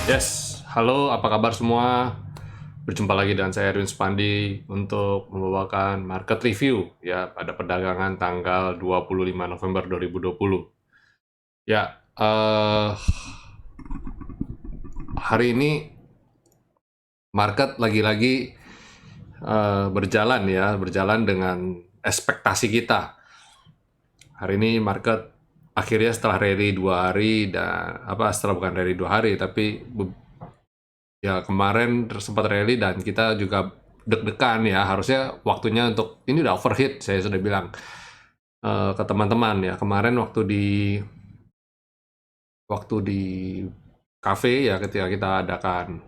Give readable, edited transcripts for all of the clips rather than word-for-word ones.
Yes, halo, apa kabar semua? Berjumpa lagi dengan saya Erwin Spandi untuk membawakan market review ya pada perdagangan tanggal 25 November 2020. Ya, hari ini market lagi-lagi berjalan dengan ekspektasi kita. Hari ini market akhirnya setelah rally 2 hari dan setelah bukan rally 2 hari tapi ya kemarin sempat rally dan kita juga deg-degan ya, harusnya waktunya untuk ini udah overheat, saya sudah bilang ke teman-teman ya kemarin waktu di cafe ya, ketika kita adakan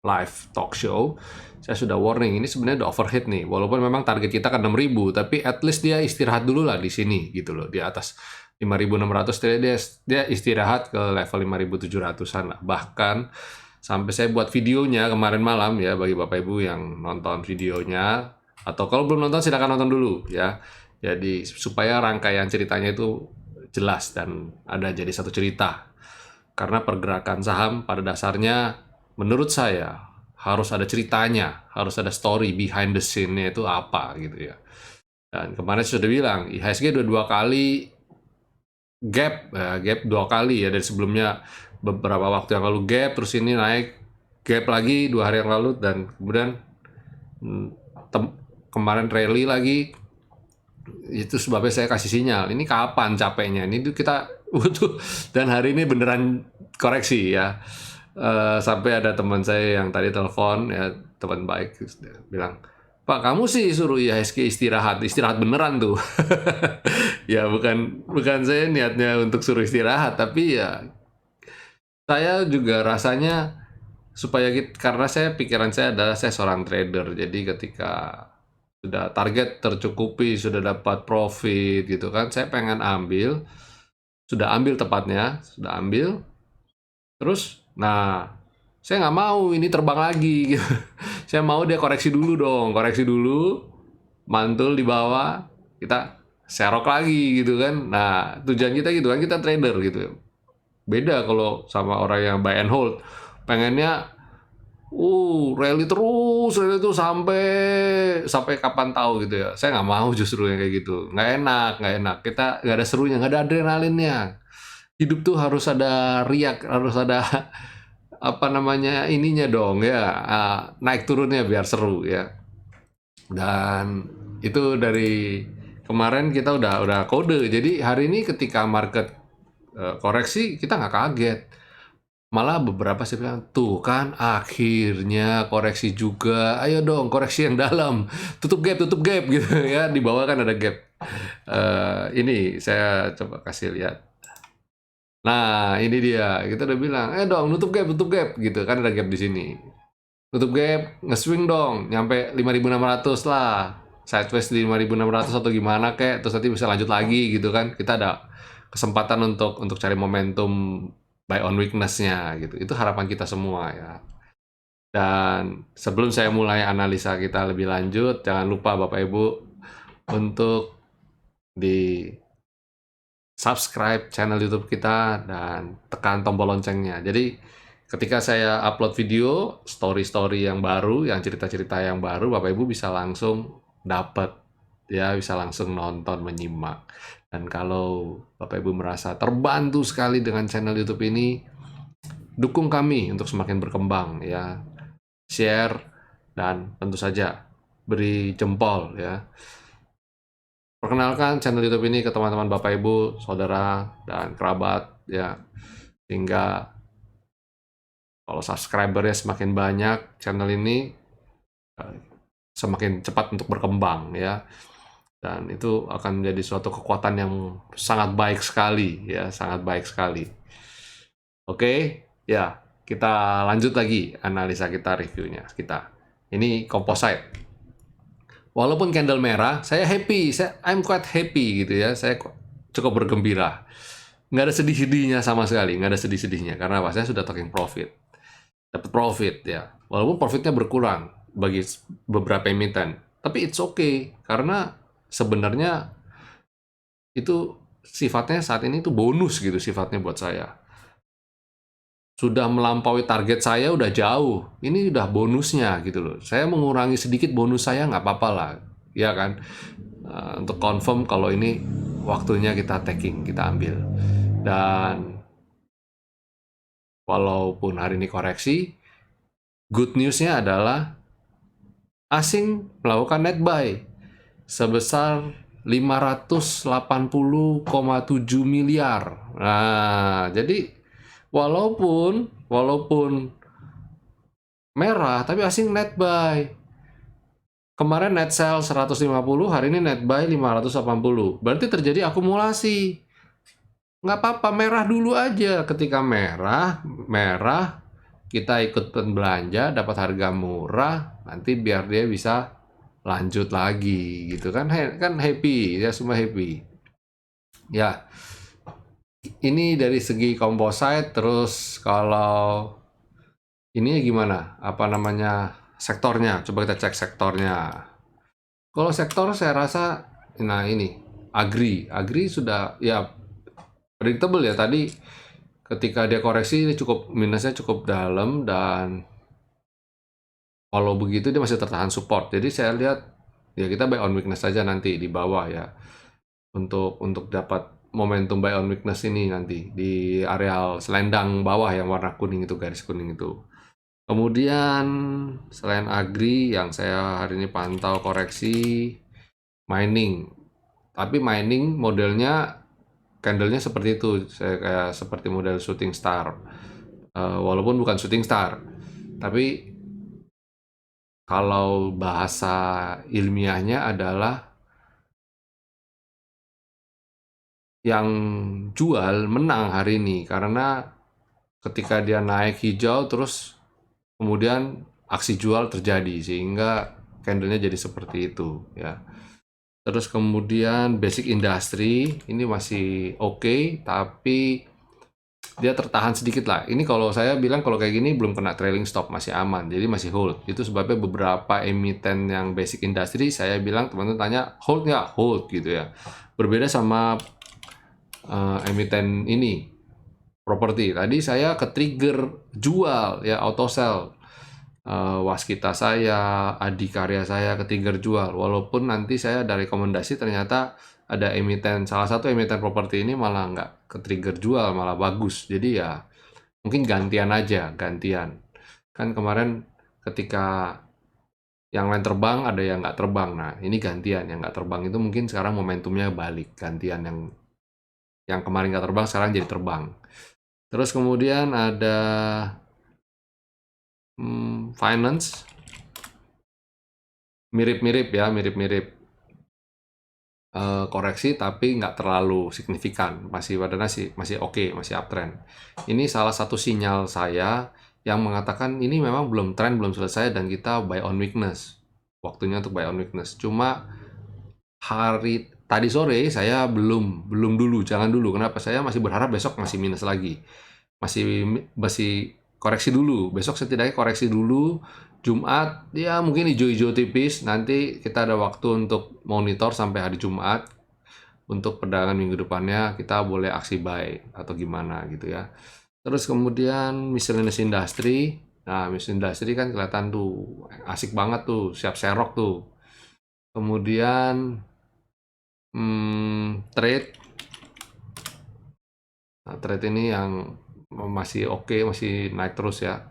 live talk show, saya sudah warning ini sebenarnya udah overheat nih, walaupun memang target kita kan 6.000, tapi at least dia istirahat dulu lah di sini gitu loh, di atas 5.600 dia istirahat ke level 5.700-an lah. Bahkan sampai saya buat videonya kemarin malam ya, bagi Bapak Ibu yang nonton videonya, atau kalau belum nonton silakan nonton dulu ya. Jadi supaya rangkaian ceritanya itu jelas dan ada jadi satu cerita. Karena pergerakan saham pada dasarnya menurut saya harus ada ceritanya, harus ada story behind the scene-nya itu apa gitu ya. Dan kemarin saya sudah bilang, IHSG dua kali gap 2 kali ya, dari sebelumnya beberapa waktu yang lalu gap, terus ini naik gap lagi 2 hari yang lalu, dan kemudian kemarin rally lagi. Itu sebabnya saya kasih sinyal, ini kapan capeknya, ini tuh kita butuh. Dan hari ini beneran koreksi ya. Sampai ada teman saya yang tadi telepon ya, teman baik, bilang, Pak, kamu sih suruh IHSG istirahat beneran tuh. Ya bukan bukan saya niatnya untuk suruh istirahat, tapi ya saya juga rasanya supaya karena pikiran saya adalah saya seorang trader, jadi ketika sudah target tercukupi, sudah dapat profit gitu kan, saya pengen sudah ambil tepatnya, sudah ambil, terus, nah, saya nggak mau ini terbang lagi gitu. Saya mau dia koreksi dulu dong, koreksi dulu, mantul di bawah, kita serok lagi gitu kan. Nah, tujuan kita gitu kan, kita trader gitu. Beda kalau sama orang yang buy and hold, pengennya rally itu sampai sampai kapan tahu gitu ya. Saya nggak mau justru yang kayak gitu. Nggak enak, nggak enak. Kita nggak ada serunya, nggak ada adrenalinnya. Hidup tuh harus ada riak, harus ada apa namanya ininya dong ya, naik turunnya biar seru ya. Dan itu dari kemarin kita udah kode. Jadi hari ini ketika market koreksi, kita nggak kaget. Malah beberapa sih bilang, tuh kan akhirnya koreksi juga, ayo dong koreksi yang dalam, tutup gap gitu ya, di bawah kan ada gap. Ini saya coba kasih lihat. Nah ini dia, kita udah bilang, dong tutup gap gitu kan, ada gap di sini. Tutup gap, nge-swing dong, nyampe 5.600 lah, sideways di 5.600 atau gimana kek, terus nanti bisa lanjut lagi gitu kan. Kita ada kesempatan untuk cari momentum buy on weakness-nya gitu. Itu harapan kita semua ya. Dan sebelum saya mulai analisa kita lebih lanjut, jangan lupa Bapak Ibu untuk di subscribe channel YouTube kita dan tekan tombol loncengnya. Jadi ketika saya upload video, story-story yang baru, yang cerita-cerita yang baru, Bapak Ibu bisa langsung dapat ya, bisa langsung nonton, menyimak. Dan kalau Bapak Ibu merasa terbantu sekali dengan channel YouTube ini, dukung kami untuk semakin berkembang ya. Share dan tentu saja beri jempol ya. Perkenalkan channel YouTube ini ke teman-teman Bapak Ibu, saudara dan kerabat ya. Sehingga kalau subscribernya semakin banyak, channel ini semakin cepat untuk berkembang ya. Dan itu akan menjadi suatu kekuatan yang sangat baik sekali ya, sangat baik sekali. Oke, ya, kita lanjut lagi analisa kita, reviewnya kita. Ini composite. Walaupun candle merah, saya happy, I'm quite happy gitu ya, saya cukup bergembira. Nggak ada sedih-sedihnya sama sekali, nggak ada sedih-sedihnya, karena apa? Saya sudah taking profit. Dapat profit ya, walaupun profitnya berkurang bagi beberapa emiten. Tapi it's okay, karena sebenarnya itu sifatnya saat ini tuh bonus gitu sifatnya buat saya. sudah melampaui target saya udah jauh. Ini udah bonusnya gitu loh. Saya mengurangi sedikit bonus saya nggak apa-apa lah, ya kan? Untuk confirm kalau ini waktunya kita taking, kita ambil. Dan walaupun hari ini koreksi, good newsnya adalah asing melakukan net buy sebesar 580,7 miliar. Nah, jadi walaupun merah tapi asing net buy. Kemarin net sell 150, hari ini net buy 580. Berarti terjadi akumulasi. Nggak apa-apa, merah dulu aja. Ketika merah, kita ikut belanja, dapat harga murah, nanti biar dia bisa lanjut lagi gitu kan, kan happy ya, semua happy ya. Ini dari segi composite. Terus kalau ini gimana, apa namanya, sektornya, coba kita cek sektornya. Kalau sektor saya rasa, nah ini agri sudah ya predictable ya. Tadi ketika dia koreksi ini cukup minusnya cukup dalam, dan kalau begitu dia masih tertahan support. Jadi saya lihat ya kita buy on weakness saja nanti di bawah ya, untuk dapat momentum buy on weakness ini nanti di areal selendang bawah yang warna kuning itu, garis kuning itu. Kemudian selain agri yang saya hari ini pantau koreksi, mining. Tapi mining modelnya candlenya seperti itu, saya kayak seperti model shooting star. Walaupun bukan shooting star, tapi kalau bahasa ilmiahnya adalah yang jual menang hari ini, karena ketika dia naik hijau terus kemudian aksi jual terjadi sehingga candlenya jadi seperti itu ya. Terus kemudian basic industry ini masih oke, tapi dia tertahan sedikit lah. Ini kalau saya bilang kalau kayak gini belum kena trailing stop, masih aman, jadi masih hold. Itu sebabnya beberapa emiten yang basic industry saya bilang, teman-teman tanya hold nggak, hold gitu ya. Berbeda sama emiten ini properti. Tadi saya ke trigger jual ya, auto sell. Waskita saya, adikarya saya ke trigger jual. Walaupun nanti saya ada rekomendasi, ternyata ada emiten, salah satu emiten properti ini malah nggak ke trigger jual, malah bagus. Jadi ya mungkin gantian aja, gantian. Kan kemarin ketika yang lain terbang, ada yang nggak terbang. Nah ini gantian, yang nggak terbang itu mungkin sekarang momentumnya balik, gantian yang kemarin nggak terbang sekarang jadi terbang. Terus kemudian ada finance, mirip-mirip ya, mirip-mirip koreksi tapi nggak terlalu signifikan, masih pada masih oke, masih uptrend. Ini salah satu sinyal saya yang mengatakan ini memang belum trend, belum selesai, dan kita buy on weakness. Waktunya untuk buy on weakness. Cuma tadi sore saya belum dulu, jangan dulu. Kenapa? Saya masih berharap besok masih minus lagi. Masih koreksi dulu. Besok setidaknya koreksi dulu. Jumat ya mungkin hijau-hijau tipis. Nanti kita ada waktu untuk monitor sampai hari Jumat. Untuk perdagangan minggu depannya kita boleh aksi buy atau gimana gitu ya. Terus kemudian miscellaneous industry. Nah, miscellaneous industry kan kelihatan tuh asik banget tuh, siap serok tuh. Kemudian trade. Nah, trade ini yang masih oke, masih naik terus ya.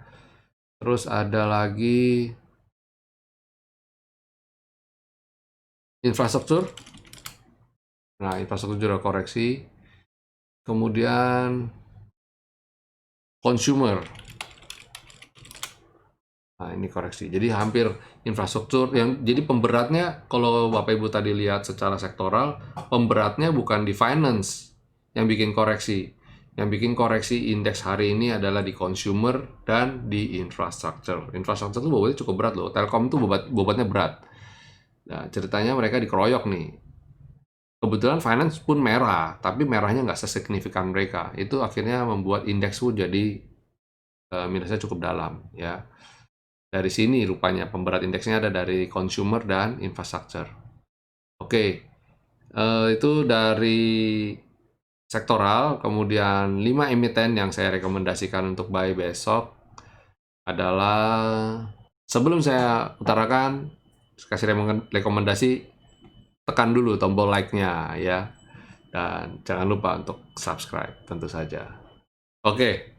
Terus ada lagi infrastruktur. Nah, infrastruktur juga koreksi. Kemudian consumer. Nah, ini koreksi. Jadi hampir infrastruktur yang jadi pemberatnya, kalau Bapak Ibu tadi lihat secara sektoral, pemberatnya bukan di finance yang bikin koreksi. Yang bikin koreksi indeks hari ini adalah di consumer dan di infrastruktur. Infrastruktur itu bobotnya cukup berat loh. Telkom itu bobotnya berat. Nah, ceritanya mereka dikeroyok nih. Kebetulan finance pun merah, tapi merahnya nggak sesignifikan mereka. Itu akhirnya membuat indeks pun jadi minusnya cukup dalam ya. Dari sini rupanya pemberat indeksnya ada dari consumer dan infrastructure. Oke, itu dari sektoral. Kemudian 5 emiten yang saya rekomendasikan untuk buy besok adalah, sebelum saya utarakan, kasih rekomendasi, tekan dulu tombol like-nya ya. Dan jangan lupa untuk subscribe tentu saja. Oke.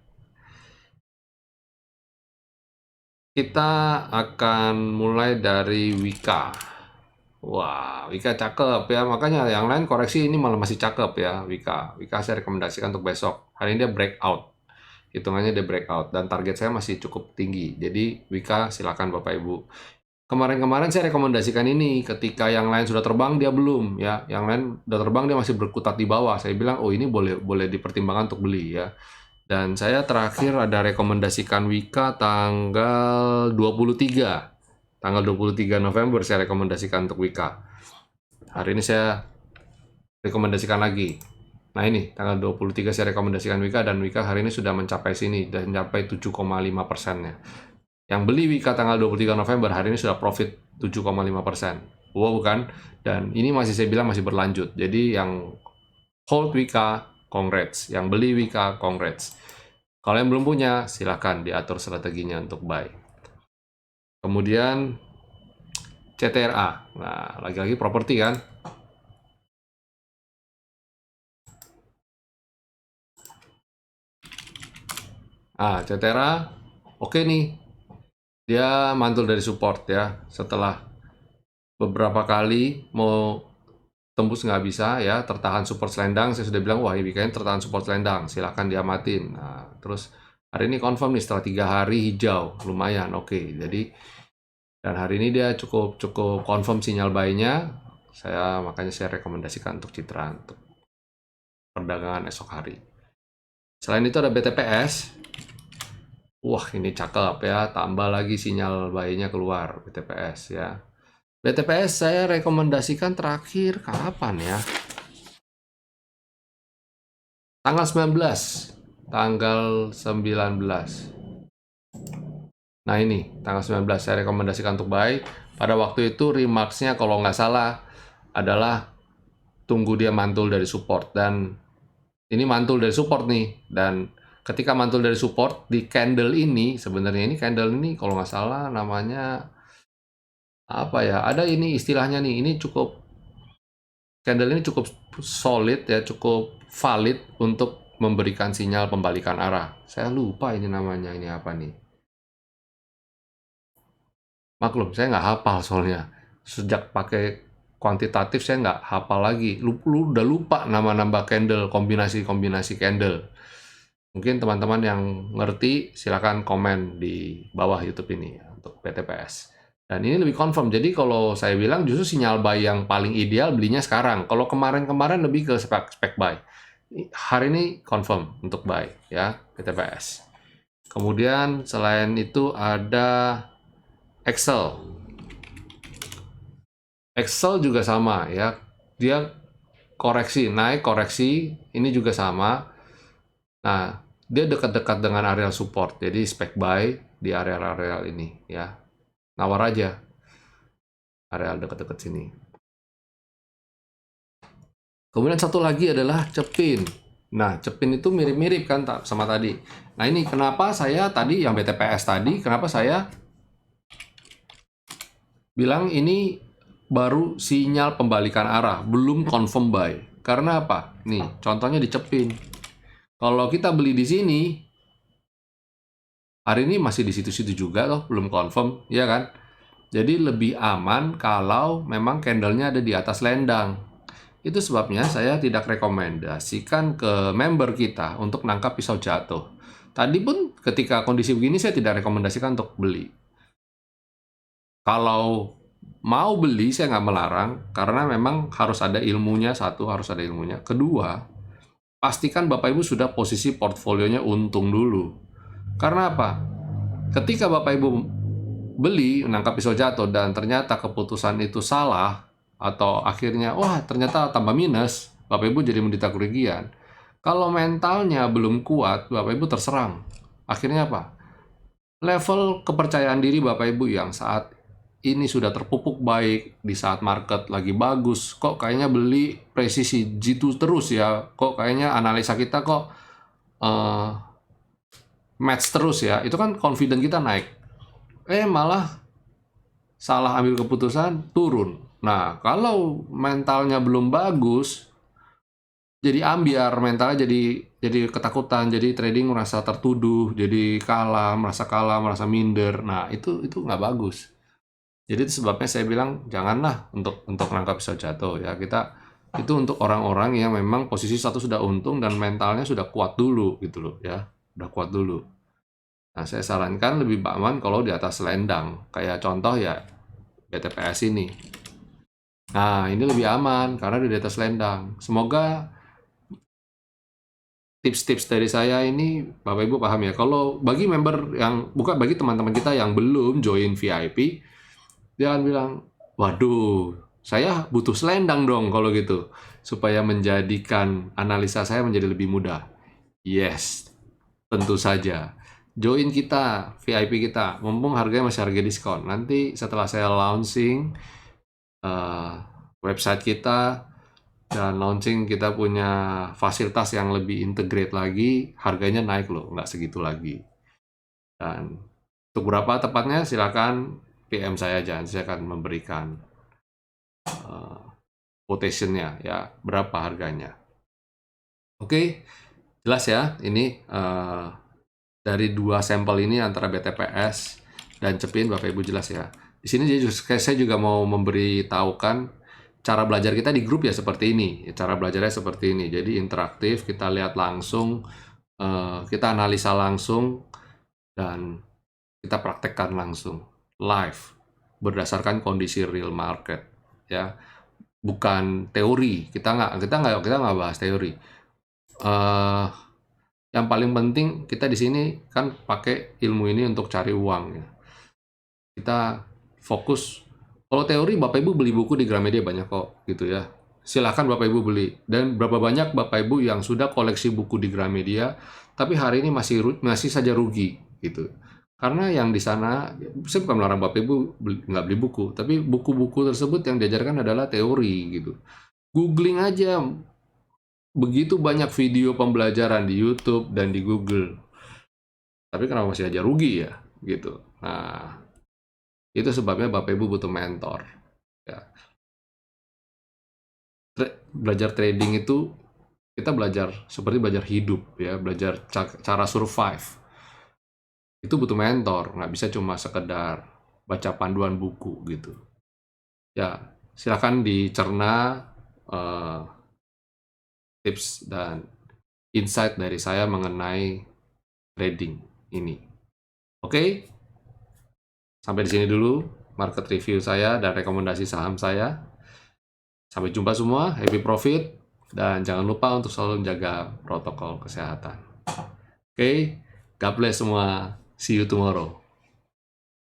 Kita akan mulai dari Wika. Wah, Wika cakep ya. Makanya yang lain koreksi, ini malah masih cakep ya Wika. Wika saya rekomendasikan untuk besok. Hari ini dia breakout. Hitungannya dia breakout dan target saya masih cukup tinggi. Jadi Wika silakan Bapak Ibu. Kemarin-kemarin saya rekomendasikan ini, ketika yang lain sudah terbang dia belum ya. Yang lain sudah terbang dia masih berkutat di bawah. Saya bilang, oh ini boleh dipertimbangkan untuk beli ya. Dan saya terakhir ada rekomendasikan Wika tanggal 23. Tanggal 23 November saya rekomendasikan untuk Wika. Hari ini saya rekomendasikan lagi. Nah ini, tanggal 23 saya rekomendasikan Wika, dan Wika hari ini sudah mencapai sini, dan mencapai 7,5%-nya. Yang beli Wika tanggal 23 November, hari ini sudah profit 7,5%. Wow, bukan? Dan ini masih saya bilang masih berlanjut. Jadi yang hold Wika, congrats. Yang beli Wika, congrats. Kalau yang belum punya, silakan diatur strateginya untuk buy. Kemudian CTRA. Nah, lagi-lagi properti kan? CTRA, oke nih. Dia mantul dari support ya. Setelah beberapa kali mau tembus nggak bisa ya, tertahan support selendang. Saya sudah bilang, wah ini kayaknya tertahan support selendang, silahkan diamatin. Nah, terus hari ini confirm nih setelah 3 hari hijau, lumayan oke. Jadi, dan hari ini dia cukup confirm sinyal buy-nya. Makanya saya rekomendasikan untuk Citra untuk perdagangan esok hari. Selain itu ada BTPS. Wah ini cakep ya, tambah lagi sinyal buy-nya keluar BTPS ya. BTPS saya rekomendasikan terakhir kapan ya? Tanggal 19. Tanggal 19. Nah ini, tanggal 19 saya rekomendasikan untuk buy. Pada waktu itu remarks-nya kalau nggak salah adalah tunggu dia mantul dari support. Dan ini mantul dari support nih. Dan ketika mantul dari support di candle ini, sebenarnya ini candle ini kalau nggak salah namanya apa ya, ada ini istilahnya nih, ini candle ini cukup solid ya, cukup valid untuk memberikan sinyal pembalikan arah. Saya lupa ini namanya, ini apa nih. Maklum, saya nggak hafal soalnya. Sejak pakai kuantitatif saya nggak hafal lagi. Udah lupa nama-nama candle, kombinasi-kombinasi candle. Mungkin teman-teman yang ngerti silakan komen di bawah YouTube ini ya, untuk BTPS. Dan ini lebih confirm. Jadi kalau saya bilang justru sinyal buy yang paling ideal belinya sekarang. Kalau kemarin-kemarin lebih ke spek buy. Hari ini confirm untuk buy ya, BTPS. Kemudian selain itu ada Excel. Excel juga sama ya. Dia koreksi, naik koreksi, ini juga sama. Nah, dia dekat-dekat dengan area support, jadi spek buy di area-area ini ya. Nawar aja area dekat-dekat sini. Kemudian satu lagi adalah Cepin. Nah, Cepin itu mirip-mirip kan sama tadi. Nah, ini kenapa saya tadi yang BTPS tadi, kenapa saya bilang ini baru sinyal pembalikan arah, belum confirm buy. Karena apa? Nih, contohnya di Cepin. Kalau kita beli di sini, hari ini masih di situ-situ juga loh, belum confirm, ya kan? Jadi lebih aman kalau memang candlenya ada di atas lendang. Itu sebabnya saya tidak rekomendasikan ke member kita untuk nangkap pisau jatuh. Tadi pun ketika kondisi begini saya tidak rekomendasikan untuk beli. Kalau mau beli saya nggak melarang, karena memang harus ada ilmunya, satu harus ada ilmunya. Kedua, pastikan Bapak Ibu sudah posisi portfolionya untung dulu. Karena apa? Ketika Bapak Ibu beli, menangkap pisau jatuh, dan ternyata keputusan itu salah, atau akhirnya, wah ternyata tambah minus, Bapak Ibu jadi menderita kerugian. Kalau mentalnya belum kuat, Bapak Ibu terserang. Akhirnya apa? Level kepercayaan diri Bapak Ibu yang saat ini sudah terpupuk baik di saat market lagi bagus, kok kayaknya beli presisi G2 terus ya, kok kayaknya analisa kita kok eh, match terus ya, itu kan confident kita naik. Malah salah ambil keputusan, turun. Nah, kalau mentalnya belum bagus, jadi ambiar, mentalnya jadi ketakutan, jadi trading merasa tertuduh, jadi kalah, merasa minder. Nah, itu nggak bagus. Jadi itu sebabnya saya bilang janganlah untuk nangkap pisau jatuh ya. Itu untuk orang-orang yang memang posisi satu sudah untung dan mentalnya sudah kuat dulu gitu loh ya. Udah kuat dulu. Nah, saya sarankan lebih aman kalau di atas selendang. Kayak contoh ya BTPS ini. Nah, ini lebih aman karena di atas selendang. Semoga tips-tips dari saya ini Bapak Ibu paham ya. Kalau bagi member yang bukan bagi teman-teman kita yang belum join VIP, dia akan bilang, "Waduh, saya butuh selendang dong kalau gitu supaya menjadikan analisa saya menjadi lebih mudah." Yes, tentu saja. Join kita, VIP kita, mumpung harganya masih harga diskon. Nanti setelah saya launching eh, website kita dan launching kita punya fasilitas yang lebih integrate lagi, harganya naik loh, nggak segitu lagi. Dan untuk berapa tepatnya silakan PM saya aja, saya akan memberikan quotation-nya ya, berapa harganya. Oke, jelas ya, ini dari dua sampel ini antara BTPS dan Cepin, Bapak Ibu jelas ya. Di sini saya juga mau memberitahukan cara belajar kita di grup ya seperti ini. Cara belajarnya seperti ini. Jadi interaktif, kita lihat langsung, kita analisa langsung, dan kita praktekkan langsung live berdasarkan kondisi real market ya. Bukan teori. Kita nggak bahas teori. Yang paling penting kita di sini kan pakai ilmu ini untuk cari uang ya. Kita fokus. Kalau teori Bapak Ibu beli buku di Gramedia banyak kok gitu ya. Silahkan Bapak Ibu beli. Dan berapa banyak Bapak Ibu yang sudah koleksi buku di Gramedia tapi hari ini masih saja rugi gitu. Karena yang di sana, saya bukan melarang Bapak Ibu nggak beli buku, tapi buku-buku tersebut yang diajarkan adalah teori gitu. Googling aja, begitu banyak video pembelajaran di YouTube dan di Google. Tapi kenapa masih aja rugi ya? Gitu. Nah, itu sebabnya Bapak Ibu butuh mentor. Ya. Belajar trading itu kita belajar seperti belajar hidup ya, belajar cara survive. Itu butuh mentor, nggak bisa cuma sekedar baca panduan buku gitu. Ya, silakan dicerna tips dan insight dari saya mengenai trading ini. Oke, sampai di sini dulu market review saya dan rekomendasi saham saya. Sampai jumpa semua, happy profit, dan jangan lupa untuk selalu menjaga protokol kesehatan. Oke, God bless semua. See you tomorrow.